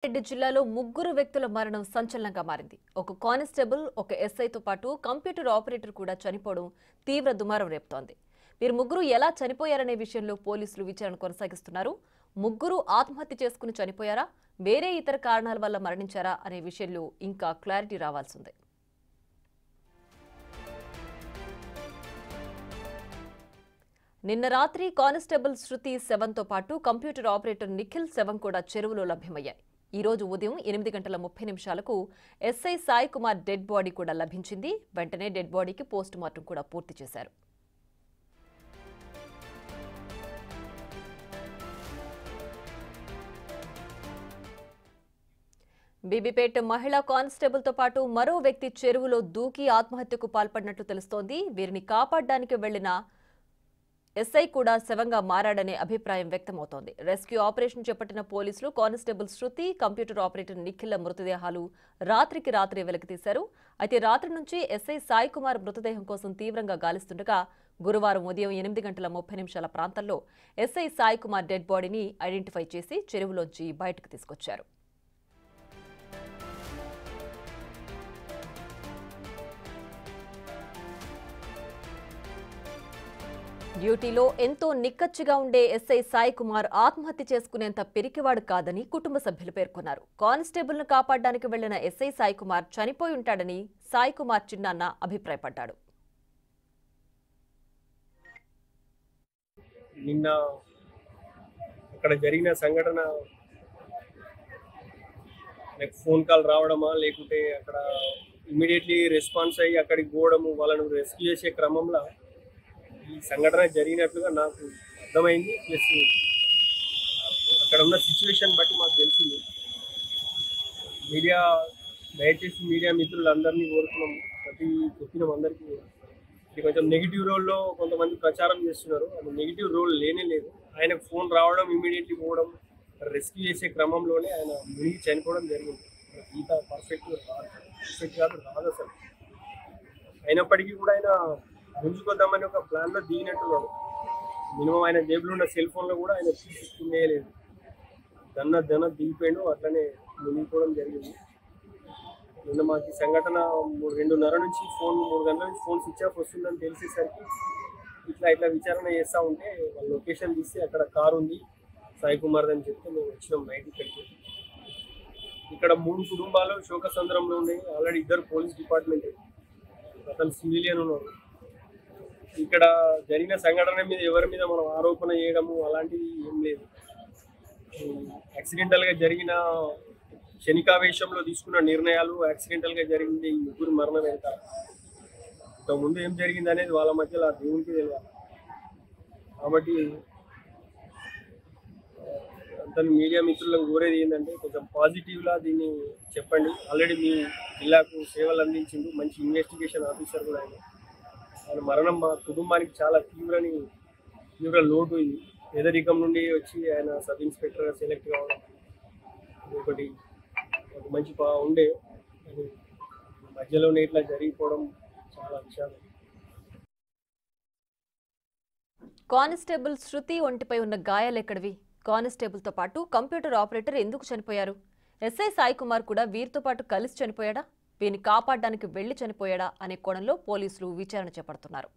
రెడ్డి జిల్లాలో ముగ్గురు వ్యక్తుల మరణం సంచలనంగా మారింది. ఒక కానిస్టేబుల్, ఒక ఎస్ఐతో పాటు కంప్యూటర్ ఆపరేటర్ కూడా చనిపోవడం తీవ్ర దుమారం రేపుతోంది. వీరు ముగ్గురు ఎలా చనిపోయారనే విషయంలో పోలీసులు విచారణ కొనసాగిస్తున్నారు. ముగ్గురు ఆత్మహత్య చేసుకుని చనిపోయారా, వేరే ఇతర కారణాల వల్ల మరణించారా అనే విషయంలో ఇంకా క్లారిటీ రావాల్సిందే. నిన్న రాత్రి కానిస్టేబుల్ శృతి శవంతో పాటు కంప్యూటర్ ఆపరేటర్ నిఖిల్ శవం కూడా చెరువులో లభ్యమయ్యాయి. ఈ రోజు ఉదయం 8:30 SI Sai Kumar dead body కూడా లభించింది. వెంటనే డెడ్ బాడీకి పోస్ట్ మార్టం కూడా పూర్తి చేశారు. బీబీపేట మహిళా కానిస్టేబుల్తో పాటు మరో వ్యక్తి చెరువులో దూకి ఆత్మహత్యకు పాల్పడినట్లు తెలుస్తోంది. వీరిని కాపాడడానికి వెళ్లిన ఎస్ఐ కూడా శవంగా మారాడనే అభిప్రాయం వ్యక్తమవుతోంది. రెస్క్యూ ఆపరేషన్ చేపట్టిన పోలీసులు కానిస్టేబుల్ శృతి, కంప్యూటర్ ఆపరేటర్ నిఖిల్ మృతదేహాలు రాత్రికి రాత్రే వెలికితీశారు. అయితే రాత్రి నుంచి ఎస్ఐ సాయి కుమార్ మృతదేహం కోసం తీవ్రంగా గాలిస్తుండగా గురువారం ఉదయం 8:30 ప్రాంతంలో ఎస్ఐ సాయి కుమార్ డెడ్ బాడీని ఐడెంటిఫై చేసి చెరువులోంచి బయటకు తీసుకొచ్చారు. డ్యూటీలో ఎంతో నిక్కచ్చిగా ఉండే ఎస్ఐ సాయి కుమార్ ఆత్మహత్య చేసుకునేంత పిరికివాడు కాదని కుటుంబ సభ్యులు పేర్కొన్నారు. కానిస్టేబుల్ను కాపాడడానికి వెళ్లిన ఎస్ఐ సాయి కుమార్ చనిపోయి ఉంటాడని సాయి కుమార్ చిన్నాన్న అభిప్రాయపడ్డాడు. నిన్న అక్కడ జరిగిన సంఘటన ఫోన్ కాల్ రావడమా, లేకుంటే అక్కడ ఇమీడియట్లీ రెస్పాన్స్ అయ్యి అక్కడికి పోవడము, వాళ్ళను రెస్క్యూ చేసే క్రమంలో ఈ సంఘటన జరిగినట్లుగా నాకు అర్థమైంది. ప్లస్ అక్కడ ఉన్న సిచ్యువేషన్ బట్టి మాకు తెలిసింది. దయచేసి మీడియా మిత్రులందరినీ కోరుతున్నాం, చెప్పినాం అందరికీ. ఇది కొంచెం నెగిటివ్ రోల్లో కొంతమంది ప్రచారం చేస్తున్నారు. అది నెగిటివ్ రోల్ లేనే లేదు. ఆయనకు ఫోన్ రావడం, ఇమీడియట్లీ పోవడం, రెస్క్యూ చేసే క్రమంలోనే ఆయన మునిగి చనిపోవడం జరిగింది. ఈత పర్ఫెక్ట్ రాదు అసలు. అయినప్పటికీ కూడా ఆయన గుంజుకొద్దామని ఒక ప్లాన్లో దిగినట్టున్నాడు. మినిమం ఆయన జేబులో ఉన్న సెల్ ఫోన్లో కూడా ఆయన తీసుకునేయలేదు. దన్న దిగిపోయాడు, అట్లనే మునిగిపోవడం జరిగింది. నిన్న మాకు సంఘటన 2:30 నుంచి 3 గంటల నుంచి ఫోన్ స్విచ్ ఆఫ్ వస్తుందని తెలిసేసరికి ఇట్లా విచారణ చేస్తూ ఉంటే వాళ్ళ లొకేషన్ తీసి అక్కడ కారు ఉంది సాయి కుమార్ అని చెప్తే మేము వచ్చినాం నైట్ ఇక్కడికి. ఇక్కడ 3 కుటుంబాలు శోకసంద్రంలో ఉన్నాయి. ఆల్రెడీ 2 పోలీస్ డిపార్ట్మెంట్, అతను సివిలియన్ ఉన్నారు. ఇక్కడ జరిగిన సంఘటన మీద ఎవరి మీద మనం ఆరోపణ చేయడము అలాంటివి ఏం లేదు. యాక్సిడెంటల్గా జరిగిన క్షణికావేశంలో తీసుకున్న నిర్ణయాలు, యాక్సిడెంటల్గా జరిగింది ఈ ముగ్గురు మరణం వెళ్తారు. ఇంతకుముందు ఏం జరిగింది అనేది వాళ్ళ మధ్యలో ఆ దేవునికి తెలియాలి. కాబట్టి అంతను మీడియా మిత్రులకు కోరేది ఏంటంటే కొంచెం పాజిటివ్లా దీన్ని చెప్పండి. ఆల్రెడీ మీ జిల్లాకు సేవలు అందించిండు, మంచి ఇన్వెస్టిగేషన్ ఆఫీసర్ కూడా ఆయన. ఆయన మరణం మా కుటుంబానికి చాలా తీవ్ర లోటు. ఇది పేదరికం నుండి వచ్చి ఆయన సబ్ ఇన్స్పెక్టర్గా సెలెక్ట్ కావడం ఒకటి ఒక మంచి ఉండే, మధ్యలోనే ఇట్లా జరిగిపోవడం చాలా విషయాలు. కానిస్టేబుల్ శృతి ఒంటిపై ఉన్న గాయాలు ఎక్కడివి? కానిస్టేబుల్తో పాటు కంప్యూటర్ ఆపరేటర్ ఎందుకు చనిపోయారు? ఎస్ఐ సాయి కుమార్ కూడా వీరితో పాటు కలిసి చనిపోయాడా, వీరిని కాపాడడానికి వెళ్లి చనిపోయాడా అనే కోణంలో పోలీసులు విచారణ చేపడుతున్నారు.